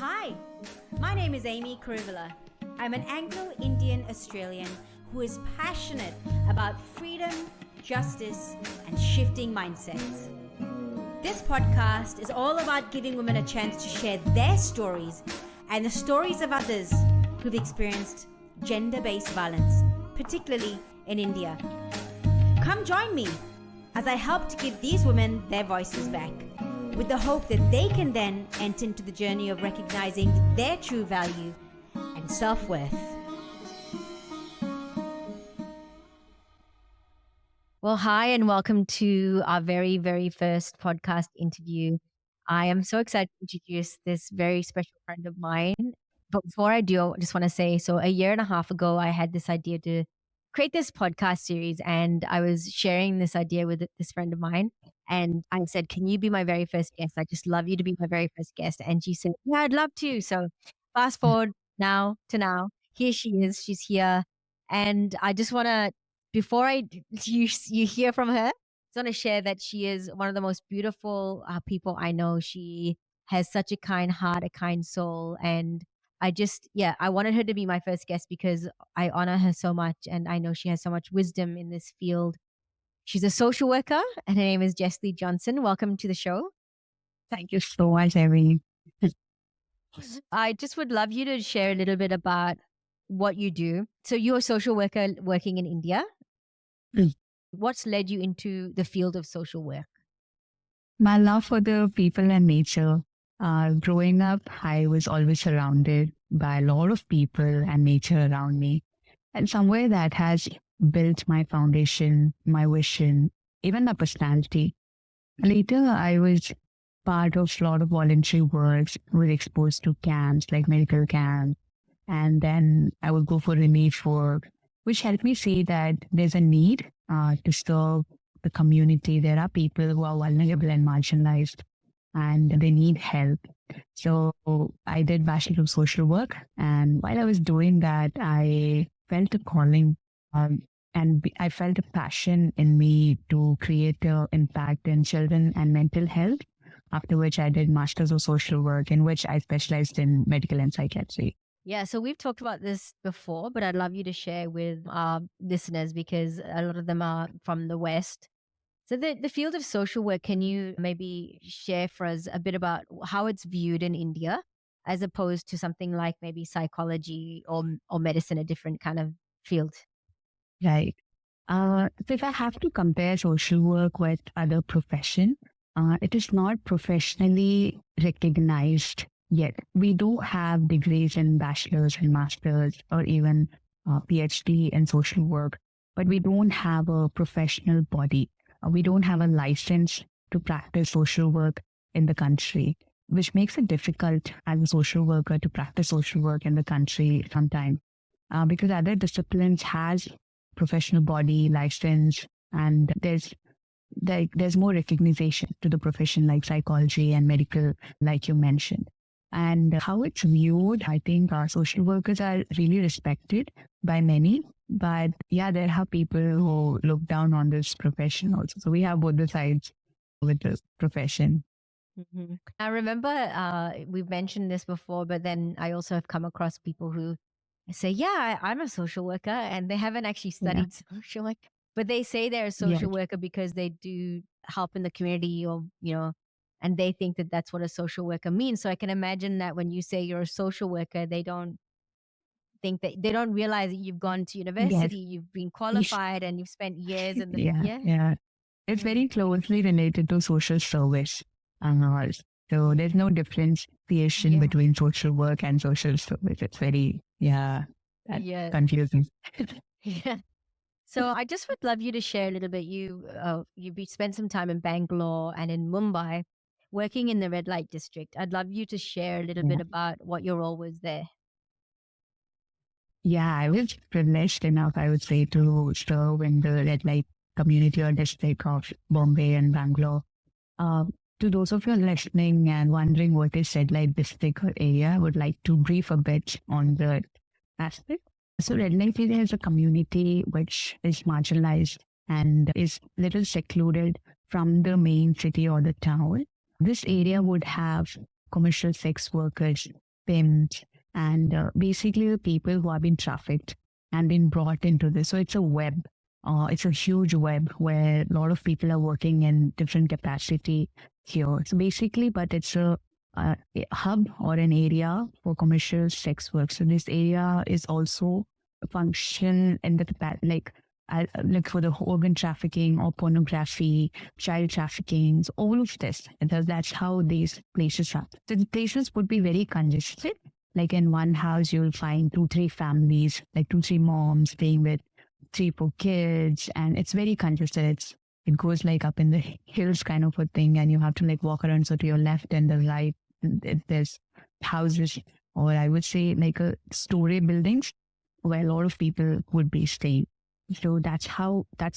Hi, my name is Amy Kuruvilla. I'm an Anglo-Indian Australian who is passionate about freedom, justice, and shifting mindsets. This podcast is all about giving women a chance to share their stories and the stories of others who've experienced gender-based violence, particularly in India. Come join me as I help to give these women their voices back, with the hope that they can then enter into the journey of recognizing their true value and self-worth. Well, hi, and welcome to our very, very first podcast interview. I am so excited to introduce this very special friend of mine. But before I do, I just want to say, so a year and a half ago, I had this idea to create this podcast series, and I was sharing this idea with this friend of mine. And I said, can you be my very first guest? I just love you to be my very first guest. And she said, yeah, I'd love to. So fast forward now, here she is, she's here. And I just want to, before you hear from her, I just want to share that she is one of the most beautiful people I know. She has such a kind heart, a kind soul. And I wanted her to be my first guest because I honor her so much. And I know she has so much wisdom in this field. She's a social worker and her name is Jessie Johnson. Welcome to the show. Thank you so much, Amy. I just would love you to share a little bit about what you do. So you're a social worker working in India. What's led you into the field of social work? My love for the people and nature. Growing up, I was always surrounded by a lot of people and nature around me. And somewhere that has built my foundation, my vision, even my personality. Later, I was part of a lot of voluntary work, was exposed to camps like medical camps. And then I would go for relief work, which helped me see that there's a need to serve the community. There are people who are vulnerable and marginalized, and they need help. So I did Bachelor of Social Work. And while I was doing that, I felt a calling I felt a passion in me to create an impact in children and mental health, after which I did Masters of Social Work, in which I specialized in medical and psychiatry. Yeah, so we've talked about this before, but I'd love you to share with our listeners because a lot of them are from the West. So the field of social work, can you maybe share for us a bit about how it's viewed in India as opposed to something like maybe psychology or medicine, a different kind of field? Right. So if I have to compare social work with other profession, it is not professionally recognized yet. We do have degrees in bachelor's and master's or even PhD in social work, but we don't have a professional body. We don't have a license to practice social work in the country, which makes it difficult as a social worker to practice social work in the country sometimes. Because other disciplines has professional body license, and there's more recognition to the profession like psychology and medical, like you mentioned. And how it's viewed, I think our social workers are really respected by many. But yeah, there are people who look down on this profession also. So we have both the sides with the profession. Mm-hmm. I remember we've mentioned this before, but then I also have come across people who say, yeah, I'm a social worker, and they haven't actually studied social work, but they say they're a social worker because they do help in the community or, and they think that that's what a social worker means. So I can imagine that when you say you're a social worker, they don't realize that you've gone to university, you've been qualified, and you've spent years in the It's very closely related to social service. So there's no differentiation between social work and social service. It's very confusing. Yeah. So I just would love you to share a little bit. You spent some time in Bangalore and in Mumbai working in the red light district. I'd love you to share a little bit about what your role was there. Yeah, I was privileged enough, I would say, to serve in the red light community or district of Bombay and Bangalore. To those of you listening and wondering what is red light district or area, I would like to brief a bit on the aspect. So red light area is a community which is marginalized and is little secluded from the main city or the town. This area would have commercial sex workers pimps, and basically the people who have been trafficked and been brought into this. So it's a web. It's a huge web where a lot of people are working in different capacity here. So basically, but it's a hub or an area for commercial sex work. So this area is also a function in the like for the organ trafficking or pornography, child trafficking, so all of this. And that's how these places are. So the places would be very congested. Like in one house, you'll find 2, 3 families, like 2, 3 moms staying with 3, 4 kids, and it's very congested. It goes like up in the hills kind of a thing, and you have to like walk around. So to your left and the right, there's houses, or I would say like a story buildings where a lot of people would be staying. So that's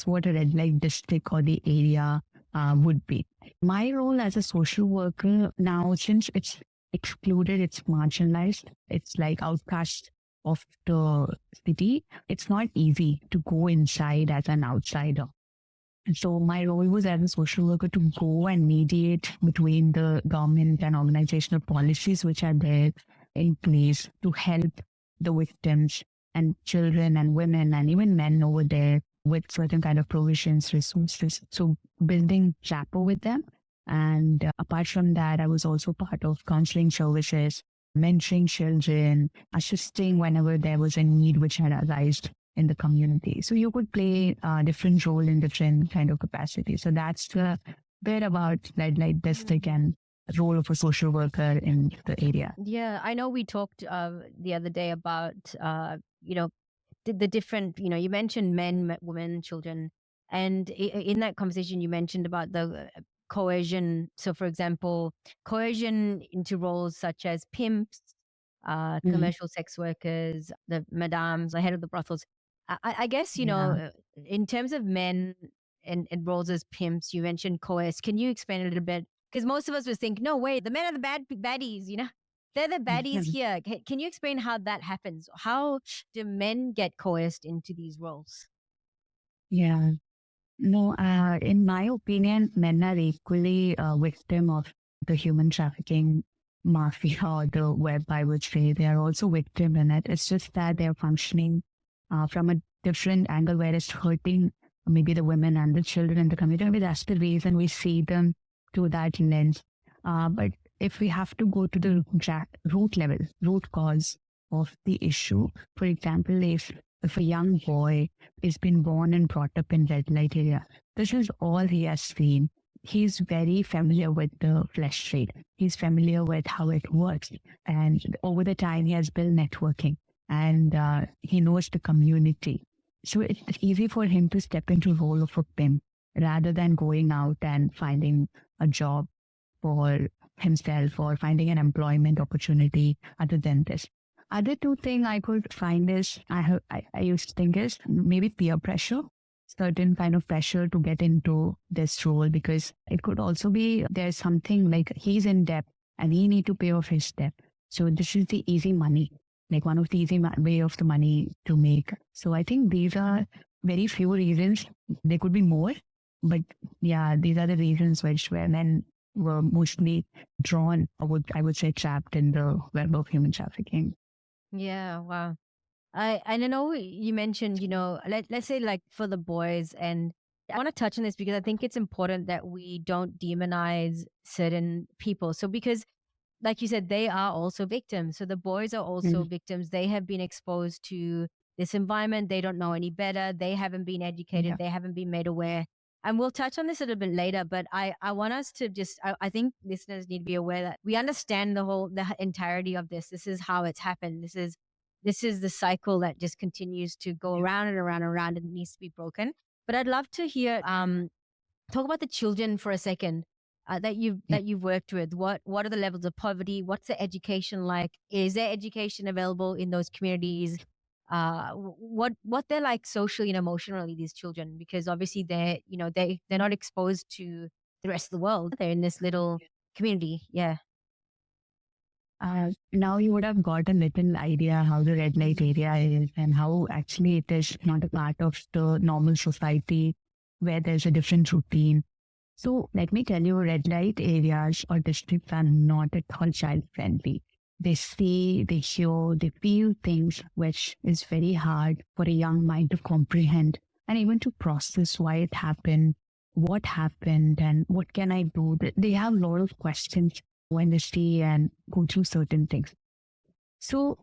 what a red light district or the area would be. My role as a social worker now, since it's excluded, it's marginalized, it's like outcast of the city, it's not easy to go inside as an outsider. So my role was as a social worker to go and mediate between the government and organizational policies which are there in place to help the victims and children and women and even men over there with certain kind of provisions, resources. So building rapport with them. And apart from that, I was also part of counseling services, mentoring children, assisting whenever there was a need which had arisen in the community. So you could play a different role in different kind of capacity. So that's a bit about red light district and role of a social worker in the area. Yeah, I know we talked the other day about, the different, you mentioned men, women, children. And in that conversation, you mentioned about the coercion. So, for example, coercion into roles such as pimps, commercial sex workers, the madams, the head of the brothels. I guess, Yeah. in terms of men and roles as pimps, you mentioned coerce. Can you explain a little bit? Because most of us would think, no, wait, the men are the baddies, they're the baddies here. Can you explain how that happens? How do men get coerced into these roles? Yeah. No, in my opinion, men are equally victim of the human trafficking mafia or the web, I would say. They are also victim in it. It's just that they're functioning from a different angle where it's hurting maybe the women and the children in the community. Maybe that's the reason we see them through that lens. But if we have to go to the root level, root cause of the issue, for example, if a young boy is been born and brought up in red light area, this is all he has seen. He's very familiar with the flesh trade. He's familiar with how it works. And over the time, he has built networking and he knows the community. So it's easy for him to step into the role of a pimp rather than going out and finding a job for himself or finding an employment opportunity other than this. Other two things I could find is I used to think is maybe peer pressure, certain kind of pressure to get into this role, because it could also be there's something like he's in debt and he need to pay off his debt. So this is the easy money, like one of the easy way of the money to make. So I think these are very few reasons. There could be more, but yeah, these are the reasons where men were mostly drawn, or I would say trapped in the web of human trafficking. Yeah, wow. I know you mentioned, let's say like for the boys, and I want to touch on this because I think it's important that we don't demonize certain people. So because like you said, they are also victims. So the boys are also Mm. victims. They have been exposed to this environment. They don't know any better. They haven't been educated. Yeah. They haven't been made aware. And we'll touch on this a little bit later, but I want us to just, I think listeners need to be aware that we understand the entirety of this. This is how it's happened. This is the cycle that just continues to go Yeah. around and around and around, and it needs to be broken. But I'd love to hear, talk about the children for a second, Yeah. that you've worked with. What are the levels of poverty? What's the education like? Is there education available in those communities? What they're like socially and emotionally, these children, because obviously they're not exposed to the rest of the world. They're in this little community. Yeah. Now you would have got a little idea how the red light area is and how actually it is not a part of the normal society where there's a different routine. So let me tell you, red light areas or districts are not at all child friendly. They see, they hear, they feel things which is very hard for a young mind to comprehend and even to process why it happened, what happened, and what can I do. They have a lot of questions when they see and go through certain things. So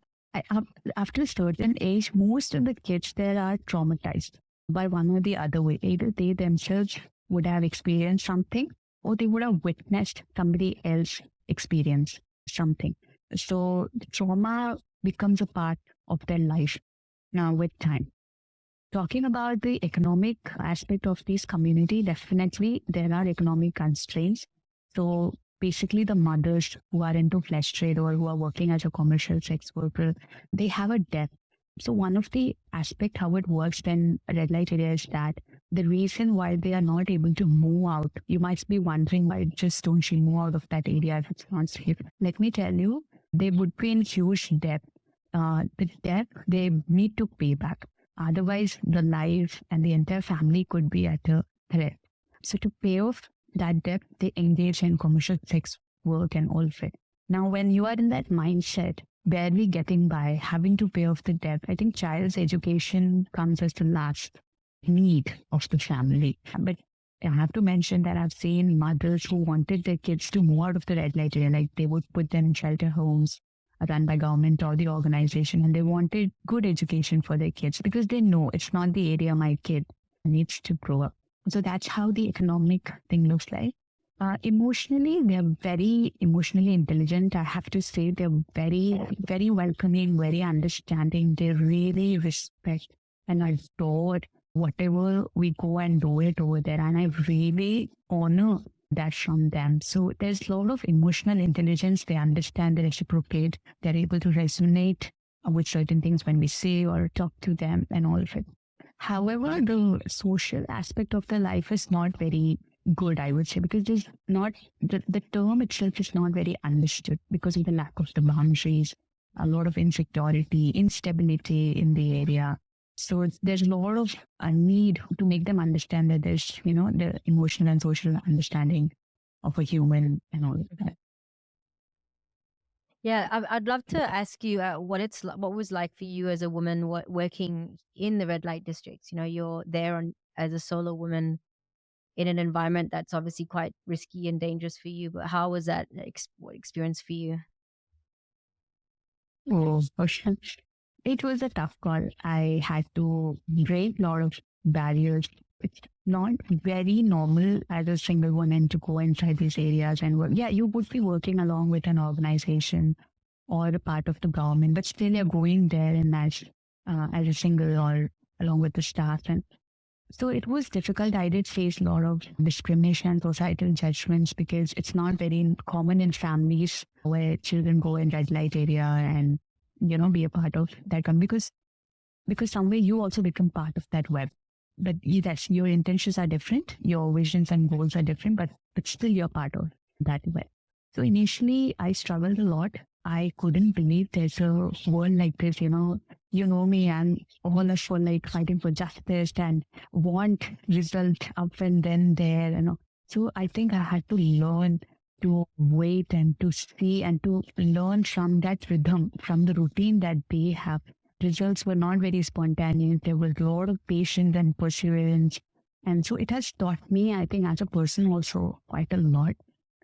after a certain age, most of the kids there are traumatized by one or the other way. Either they themselves would have experienced something or they would have witnessed somebody else experience something. So the trauma becomes a part of their life now with time. Talking about the economic aspect of this community, definitely there are economic constraints. So basically the mothers who are into flesh trade or who are working as a commercial sex worker, they have a debt. So one of the aspect how it works in red light area is that the reason why they are not able to move out, you might be wondering why just don't she move out of that area if it's not safe. Let me tell you, they would be in huge debt. The debt they need to pay back. Otherwise, the life and the entire family could be at a threat. So to pay off that debt, they engage in commercial sex work and all of it. Now, when you are in that mindset, barely getting by, having to pay off the debt, I think child's education comes as the last need of the family. But I have to mention that I've seen mothers who wanted their kids to move out of the red light area, like they would put them in shelter homes run by government or the organization, and they wanted good education for their kids because they know it's not the area my kid needs to grow up. So that's how the economic thing looks like. Emotionally, they're very emotionally intelligent. I have to say they're very, very welcoming, very understanding. They really respect and adore whatever we go and do it over there. And I really honor that from them. So there's a lot of emotional intelligence. They understand, they reciprocate, they're able to resonate with certain things when we say or talk to them and all of it. However, the social aspect of their life is not very good, I would say, because there's not the term itself is not very understood because of the lack of the boundaries, a lot of insecurity, instability in the area. So there's a lot of a need to make them understand that there's, the emotional and social understanding of a human and all of that. Yeah, I'd love to ask you what was like for you as a woman working in the red light districts. You're there as a solo woman in an environment that's obviously quite risky and dangerous for you. But how was that experience for you? Oh, okay. It was a tough call. I had to break a lot of barriers. It's not very normal as a single woman to go inside these areas and work. Yeah, you would be working along with an organization or a part of the government, but still you're going there and as a single or along with the staff. And so it was difficult. I did face a lot of discrimination and societal judgments because it's not very common in families where children go in red light area and, be a part of that because somewhere you also become part of that web. But yes, your intentions are different, your visions and goals are different, but still you're part of that web. So initially I struggled a lot. I couldn't believe there's a world like this, you know me, and all us for like fighting for justice and want result up and then there, So I think I had to learn to wait and to see and to learn from that rhythm, from the routine that they have. Results were not very spontaneous. There was a lot of patience and perseverance. And so it has taught me, I think, as a person also quite a lot.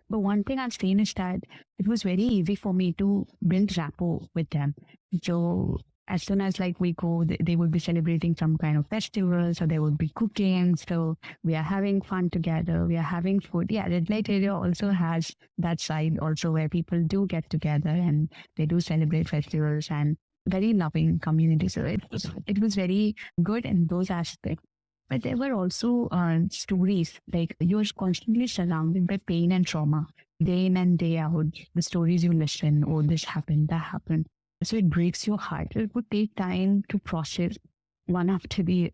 But one thing I've seen is that it was very easy for me to build rapport with them. So as soon as we go, they would be celebrating some kind of festival. So there would be cooking. So we are having fun together. We are having food. Yeah, Red Light Area also has that side also where people do get together and they do celebrate festivals and very loving community. So it was very good in those aspects. But there were also stories, like you're constantly surrounded by pain and trauma, day in and day out. The stories you listen, oh, this happened, that happened. So it breaks your heart. It would take time to process one after the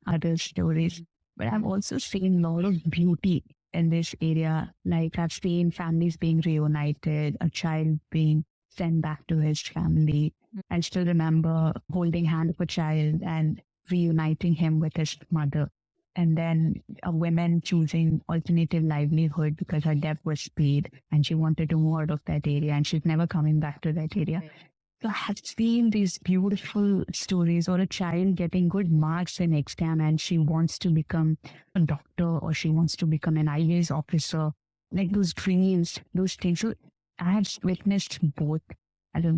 other stories. But I've also seen a lot of beauty in this area. Like I've seen families being reunited, a child being sent back to his family. I still remember holding hand of a child and reuniting him with his mother. and then a woman choosing alternative livelihood because her debt was paid and she wanted to move out of that area and she's never coming back to that area. Right. So I have seen these beautiful stories, or a child getting good marks in exam and she wants to become a doctor or she wants to become an IAS officer, like those dreams, those things. So I have witnessed both.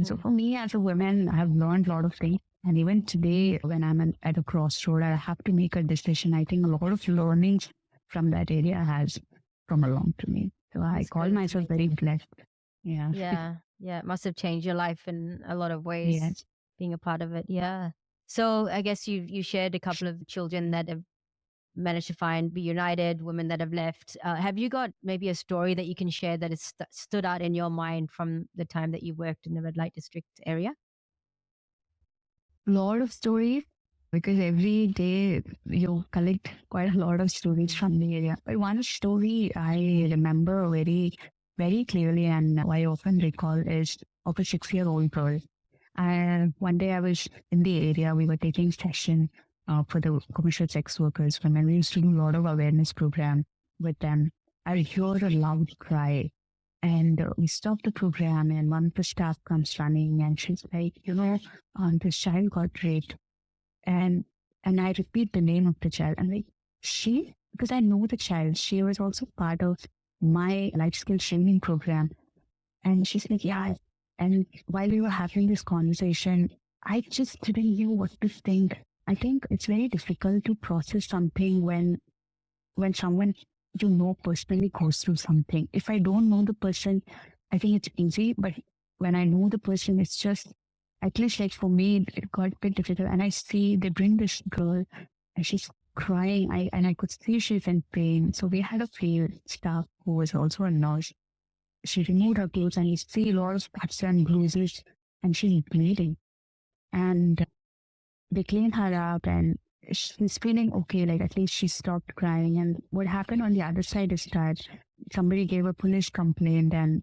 So for me as a woman, I have learned a lot of things. And even today, when I'm at a crossroad, I have to make a decision. I think a lot of learnings from that area has come along to me. So I That's call good. myself very blessed. Yeah. Yeah. Yeah. It must have changed your life in a lot of ways, Yes. being a part of it. Yeah. So I guess you shared a couple of children that have managed to be united, women that have left. Have you got maybe a story that you can share that has stood out in your mind from the time that you worked in the red light district area? Lot of stories, because every day you collect quite a lot of stories from the area. But one story I remember very, very clearly and I often recall is of a 6-year-old girl. And one day I was in the area, we were taking session for the commercial sex workers. When we used to do a lot of awareness program with them, I hear a loud cry. And we stopped the program, and one of the staff comes running, and she's like, this child got raped. And I repeat the name of the child. I'm like, she? Because I know the child. She was also part of my life skill training program. And she's like, yeah. And while we were having this conversation, I just didn't know what to think. I think it's very difficult to process something when someone personally goes through something. If I don't know the person, I think it's easy. But when I know the person, it's just, at least like for me, it got a bit difficult. And I see they bring this girl and she's crying. I could see she's in pain. So we had a field staff who was also a nurse. She removed her clothes and you see a lot of cuts and bruises and she's bleeding. And they cleaned her up and she's feeling okay, like at least she stopped crying. And what happened on the other side is that somebody gave a police complaint. And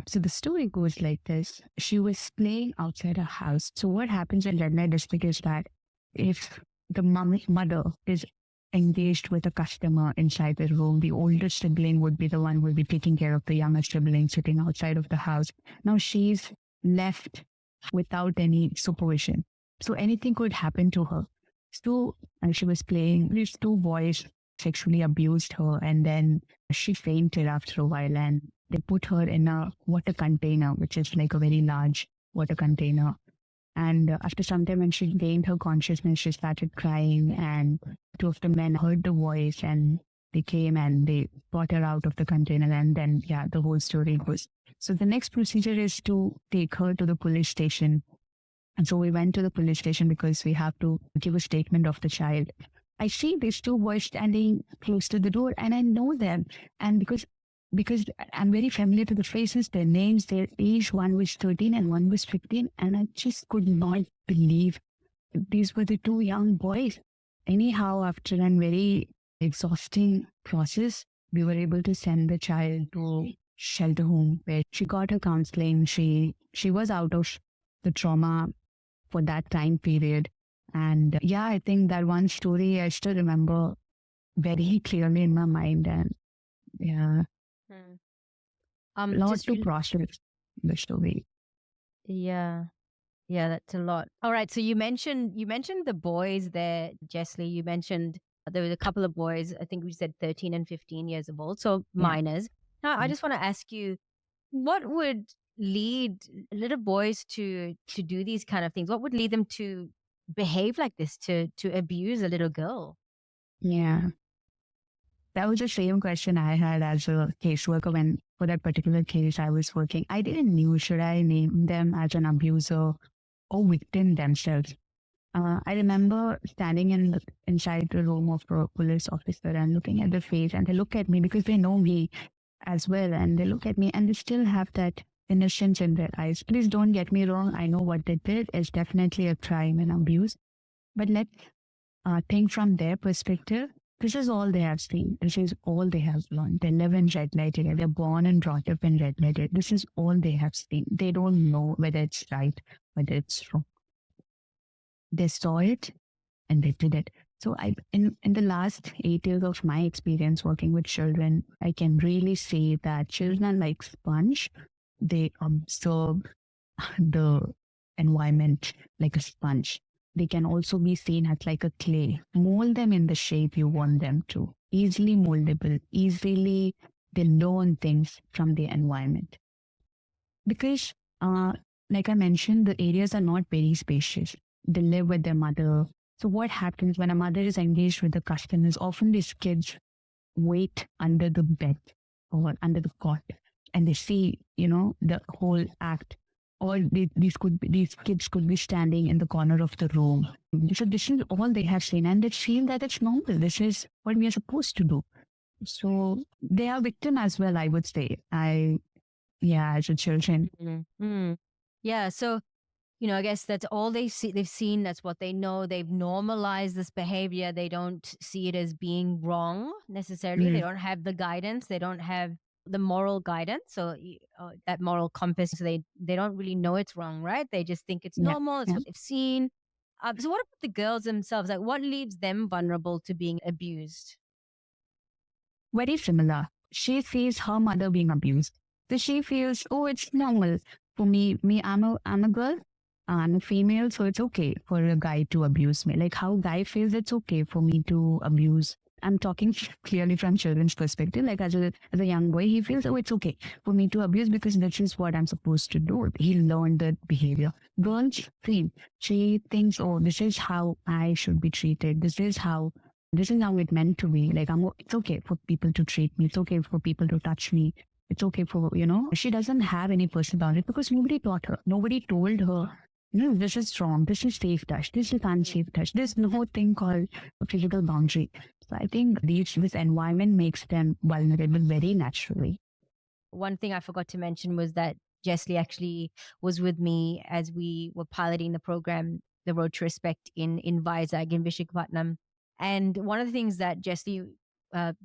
so the story goes like this. She was playing outside her house. So what happens in red light district is that if the mother is engaged with a customer inside the room, the older sibling would be the one who will be taking care of the younger sibling sitting outside of the house. Now she's left without any supervision. So anything could happen to her. So she was playing, these two boys sexually abused her, and then she fainted after a while, and they put her in a water container, which is like a very large water container. And after some time, when she gained her consciousness, she started crying, and two of the men heard the voice and they came and they brought her out of the container. And then, the whole story goes. So the next procedure is to take her to the police station. And so we went to the police station because we have to give a statement of the child. I see these two boys standing close to the door and I know them. And because I'm very familiar to the faces, their names, their age, one was 13 and one was 15. And I just could not believe these were the two young boys. Anyhow, after a very exhausting process, we were able to send the child to shelter home where she got her counseling. She was out of the trauma for that time period. And I think that one story I still remember very clearly in my mind. And lot to process the story. Yeah, that's a lot. All right, so you mentioned the boys there, Jessley. You mentioned there was a couple of boys. I think we said 13 and 15 years old, so minors. Now, I just want to ask you, what would lead little boys to do these kind of things? What would lead them to behave like this, to abuse a little girl? Yeah. That was the same question I had as a caseworker when, for that particular case I was working. I didn't know, should I name them as an abuser or victim themselves? I remember standing inside the room of a police officer and looking at the face, and they look at me because they know me as well. And they look at me and they still have that innocence in their eyes. Please don't get me wrong. I know what they did is definitely a crime and abuse. But let's think from their perspective. This is all they have seen. This is all they have learned. They live in red light area. They're born and brought up in red light area. This is all they have seen. They don't know whether it's right, whether it's wrong. They saw it and they did it. So in the last 8 years of my experience working with children, I can really say that children are like sponge. They absorb the environment like a sponge. They can also be seen as like a clay. Mold them in the shape you want them to. Easily moldable, easily they learn things from the environment. Because, like I mentioned, the areas are not very spacious. They live with their mother. So what happens when a mother is engaged with the customers? Often these kids wait under the bed or under the cot, and they see, the whole act. Or these kids could be standing in the corner of the room. So this is all they have seen, and they feel that it's normal. This is what we are supposed to do. So they are victim as well, I would say. As a children. Yeah. So, I guess that's all they see. They've seen. That's what they know. They've normalized this behavior. They don't see it as being wrong necessarily. They don't have the guidance. They don't have the moral guidance. So that moral compass. So they don't really know it's wrong, right? They just think it's normal. It's what they've seen. So what about the girls themselves? Like, what leaves them vulnerable to being abused? Very similar. She sees her mother being abused. So she feels, oh, it's normal. For me, I'm a girl, I'm a female, so it's okay for a guy to abuse me. Like how guy feels it's okay for me to abuse. I'm talking clearly from children's perspective. Like as a young boy, he feels, oh, it's okay for me to abuse because this is what I'm supposed to do. He learned that behavior. Girls, same. She thinks, oh, this is how I should be treated. This is how it meant to be. Like it's okay for people to treat me. It's okay for people to touch me. It's okay for, she doesn't have any personal boundary because nobody taught her. Nobody told her, this is wrong. This is safe touch. This is unsafe touch. There's no thing called a physical boundary. So I think this environment makes them vulnerable very naturally. One thing I forgot to mention was that Jessie actually was with me as we were piloting the program, The Road to Respect in Vizag in Vishakhapatnam. And one of the things that Jessie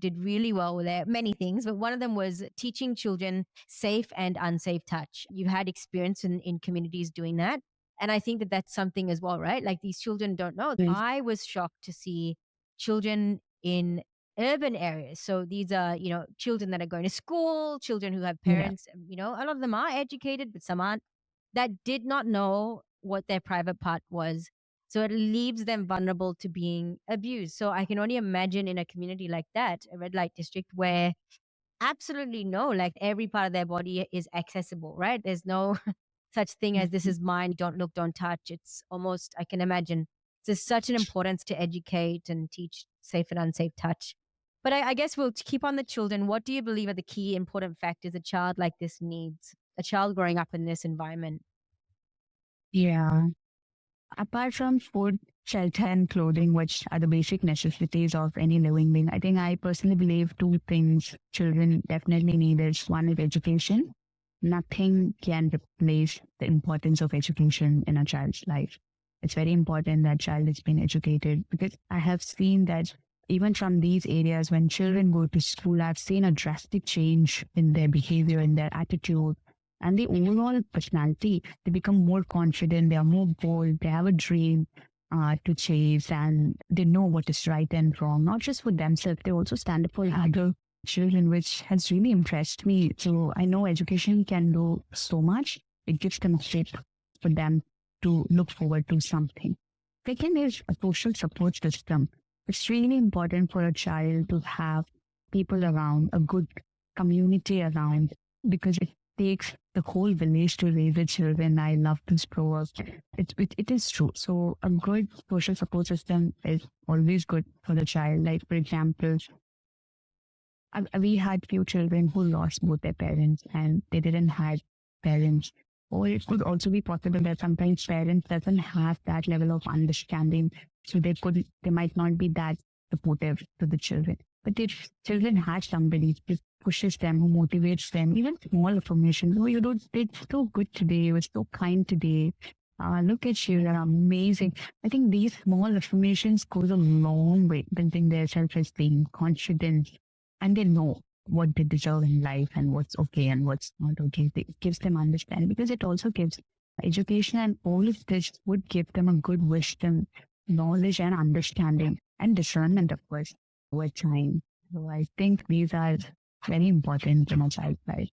did really well with there, many things, but one of them was teaching children safe and unsafe touch. You had experience in communities doing that. And I think that that's something as well, right? Like these children don't know. Yes. I was shocked to see children in urban areas. So these are, children that are going to school, children who have parents, a lot of them are educated, but some aren't, that did not know what their private part was. So it leaves them vulnerable to being abused. So I can only imagine in a community like that, a red light district, where absolutely no, like every part of their body is accessible, right? There's no such thing as this is mine, don't look, don't touch. It's almost, I can imagine, there's such an importance to educate and teach safe and unsafe touch. But I guess we'll keep on the children. What do you believe are the key important factors a child like this needs, a child growing up in this environment? Yeah. Apart from food, shelter, and clothing, which are the basic necessities of any living being, I think I personally believe two things children definitely need is one is education. Nothing can replace the importance of education in a child's life. It's very important that child is being educated because I have seen that even from these areas, when children go to school, I've seen a drastic change in their behavior, in their attitude, and the overall personality. They become more confident, they are more bold, they have a dream to chase, and they know what is right and wrong, not just for themselves, they also stand up for other children, which has really impressed me. So I know education can do so much. It gives them a hope for them to look forward to something. Second is a social support system. It's really important for a child to have people around, a good community around, because it takes the whole village to raise the children. I love this proverb. It is true. So a good social support system is always good for the child. Like, for example, we had few children who lost both their parents and they didn't have parents. Or it could also be possible that sometimes parents doesn't have that level of understanding. So they might not be that supportive to the children. But if children have somebody who pushes them, who motivates them, even small affirmation, oh, you did so good today, you were so kind today. Look at you, you're amazing. I think these small affirmations goes a long way, building their self-esteem, confidence, and they know what they deserve in life and what's okay and what's not okay. It gives them understanding because it also gives education, and all of this would give them a good wisdom knowledge and understanding and discernment, of course, over time. So I think these are very important in a child's life.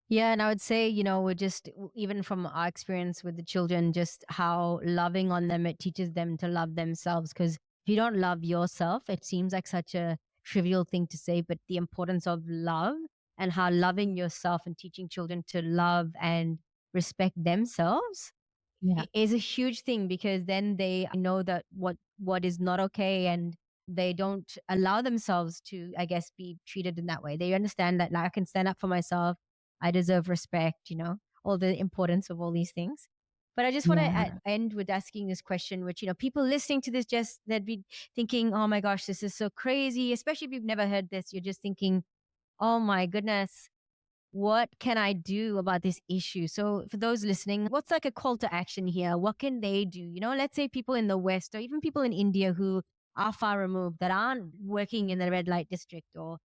Yeah, and I would say, we're just, even from our experience with the children, just how loving on them, it teaches them to love themselves. Because if you don't love yourself, it seems like such a trivial thing to say, but the importance of love and how loving yourself and teaching children to love and respect themselves Yeah. is a huge thing, because then they know that what is not okay, and they don't allow themselves to, I guess, be treated in that way. They understand that, like, I can stand up for myself, I deserve respect, all the importance of all these things. But I just want to Yeah. end with asking this question, which, people listening to this, just they'd be thinking, oh my gosh, this is so crazy. Especially if you've never heard this, you're just thinking, oh my goodness, what can I do about this issue? So for those listening, what's like a call to action here? What can they do? Let's say people in the West, or even people in India who are far removed, that aren't working in the red light district, or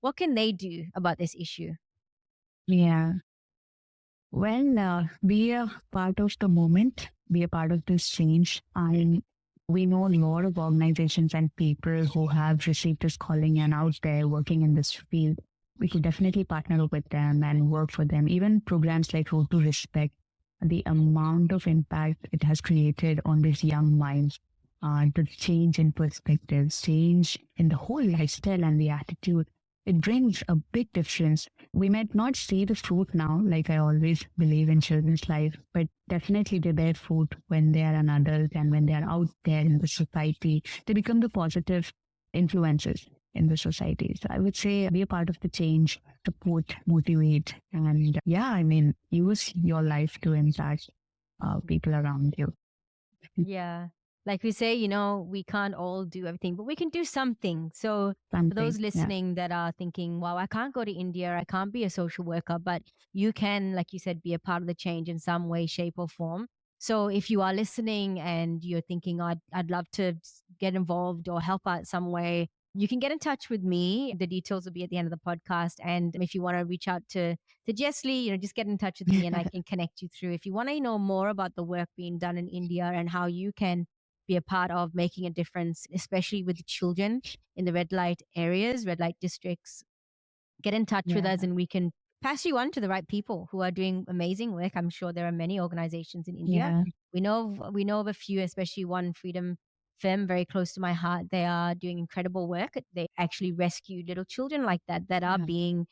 what can they do about this issue? Yeah. Well, be a part of the moment, be a part of this change. And we know a lot of organizations and people who have received this calling and out there working in this field. We could definitely partner up with them and work for them. Even programs like Road to Respect, the amount of impact it has created on these young minds, the change in perspectives, change in the whole lifestyle and the attitude. It brings a big difference. We might not see the fruit now, like I always believe in children's life, but definitely they bear fruit when they are an adult and when they are out there in the society. They become the positive influences in the society. So I would say be a part of the change, support, motivate, and use your life to impact people around you. Yeah. Like we say, we can't all do everything, but we can do something. So for those Something. Yeah. listening that are thinking, wow, I can't go to India, I can't be a social worker, but you can, like you said, be a part of the change in some way, shape, or form. So if you are listening and you're thinking, I'd love to get involved or help out some way, you can get in touch with me. The details will be at the end of the podcast. And if you want to reach out to Jess Lee, just get in touch with me and I can connect you through. If you want to know more about the work being done in India and how you can be a part of making a difference, especially with the children in the red light areas, red light districts, get in touch with us and we can pass you on to the right people who are doing amazing work. I'm sure there are many organizations in India. Yeah. We know of a few, especially one Freedom Femme very close to my heart. They are doing incredible work. They actually rescue little children like that are being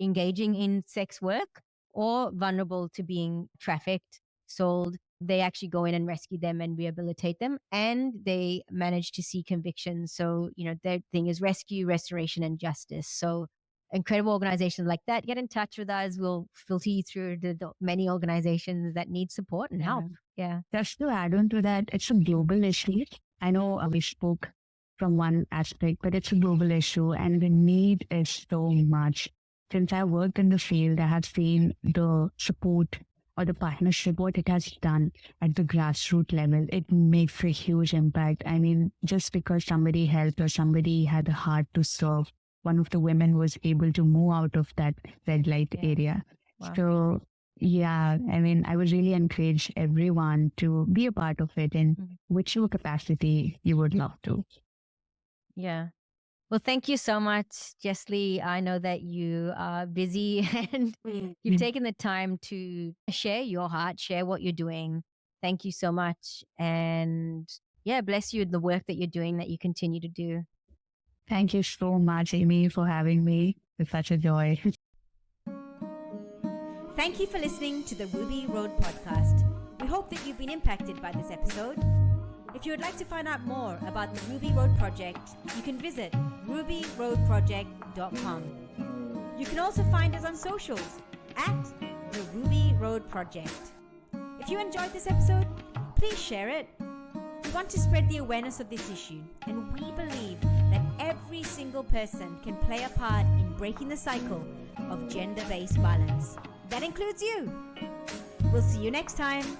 engaging in sex work or vulnerable to being trafficked, sold. They actually go in and rescue them and rehabilitate them, and they manage to see convictions. So, their thing is rescue, restoration, and justice. So incredible organizations like that, get in touch with us. We'll filter you through the many organizations that need support and help. Yeah. Just to add on to that, it's a global issue. I know we spoke from one aspect, but it's a global issue and the need is so much. Since I worked in the field, I have seen the support or the partnership, what it has done at the grassroots level. It makes a huge impact. I mean, just because somebody helped or somebody had a heart to serve, one of the women was able to move out of that red light area. Wow. So, I would really encourage everyone to be a part of it in whichever capacity you would love to. Yeah. Well, thank you so much, Jess Lee. I know that you are busy and you've taken the time to share your heart, share what you're doing. Thank you so much. And bless you in the work that you're doing, that you continue to do. Thank you so much, Amy, for having me. It's such a joy. Thank you for listening to the Ruby Road podcast. We hope that you've been impacted by this episode. If you would like to find out more about the Ruby Road Project, you can visit rubyroadproject.com. You can also find us on socials at the Ruby Road Project. If you enjoyed this episode, please share it. We want to spread the awareness of this issue, and we believe that every single person can play a part in breaking the cycle of gender-based violence. That includes you. We'll see you next time.